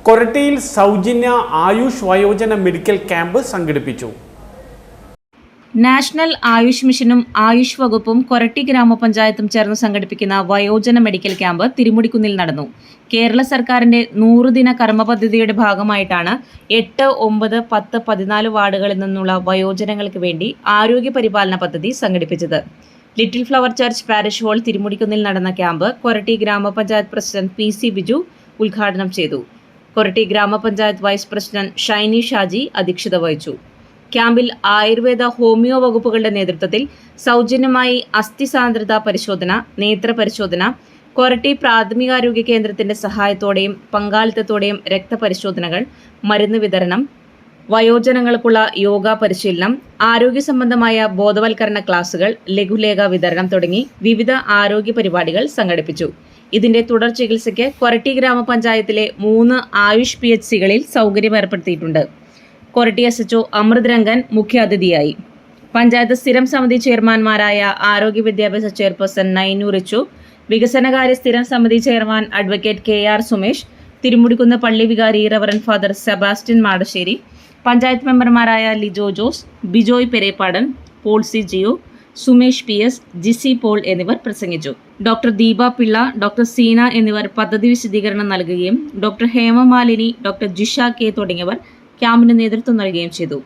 കൊരട്ടിയിൽ സൗജന്യ ആയുഷ് വയോജന medical camp സംഘടിപ്പിച്ചു. നാഷണൽ ആയുഷ് മിഷനും ആയുഷ് വകുപ്പും കൊരട്ടി ഗ്രാമപഞ്ചായത്തും ചേർന്ന് സംഘടിപ്പിക്കുന്ന വയോജന മെഡിക്കൽ ക്യാമ്പ് തിരുമുടിക്കുന്നിൽ നടന്നു. കേരള സർക്കാരിന്റെ 100 ദിന കർമ്മ പദ്ധതിയുടെ ഭാഗമായിട്ടാണ് 8, 9, 10, 14 വാർഡുകളിൽ നിന്നുള്ള വയോജനങ്ങൾക്ക് വേണ്ടി ആരോഗ്യ പരിപാലന പദ്ധതി സംഘടിപ്പിച്ചത്. Little Flower Church parish hall തിരുമുടിക്കുന്നിൽ നടന്ന ക്യാമ്പ് കൊരട്ടി ഗ്രാമപഞ്ചായത്ത് പ്രസിഡന്റ് PC ബിജു ഉദ്ഘാടനം ചെയ്തു. കൊരട്ടി ഗ്രാമപഞ്ചായത്ത് വൈസ് പ്രസിഡന്റ് ഷൈനി ഷാജി അധ്യക്ഷത വഹിച്ചു. ക്യാമ്പിൽ ആയുർവേദ ഹോമിയോ വകുപ്പുകളുടെ നേതൃത്വത്തിൽ സൗജന്യമായി അസ്ഥി സാന്ദ്രത പരിശോധന, നേത്ര പരിശോധന, കൊരട്ടി പ്രാഥമികാരോഗ്യ കേന്ദ്രത്തിന്റെ സഹായത്തോടെയും പങ്കാളിത്തത്തോടെയും രക്തപരിശോധനകൾ, മരുന്ന് വിതരണം, വയോജനങ്ങൾക്കുള്ള യോഗ പരിശീലനം, ആരോഗ്യ സംബന്ധമായ ബോധവൽക്കരണ ക്ലാസുകൾ, ലഘുലേഖ വിതരണം തുടങ്ങി വിവിധ ആരോഗ്യ പരിപാടികൾ സംഘടിപ്പിച്ചു. ഇതിന്റെ തുടർ ചികിത്സയ്ക്ക് കൊരട്ടി ഗ്രാമപഞ്ചായത്തിലെ 3 ആയുഷ് PHCകളിൽ സൗകര്യം ഏർപ്പെടുത്തിയിട്ടുണ്ട്. കൊരട്ടി SHO അമൃത് രംഗൻ മുഖ്യാതിഥിയായി. പഞ്ചായത്ത് സ്ഥിരം സമിതി ചെയർമാൻമാരായ ആരോഗ്യ വിദ്യാഭ്യാസ ചെയർപേഴ്സൺ നൈനു റിച്ചു, വികസനകാര്യ സ്ഥിരം സമിതി chairman advocate KR Sumesh, Thirumudikkunnu പള്ളി വികാരി reverend father Sebastian Madassery, panchayat മെമ്പർമാരായ Lijo Jose, Bijoy Pereppadan, Paul C Jio, Sumesh PS, Jisy Paul എന്നിവർ പ്രസംഗിച്ചു. ഡോക്ടർ ദീപ പിള്ള, ഡോക്ടർ സീന എന്നിവർ പദ്ധതി വിശദീകരണം നൽകുകയും doctor Hemamalini, doctor Jisha K തുടങ്ങിയവർ ക്യാമ്പിന് നേതൃത്വം നൽകുകയും ചെയ്തു.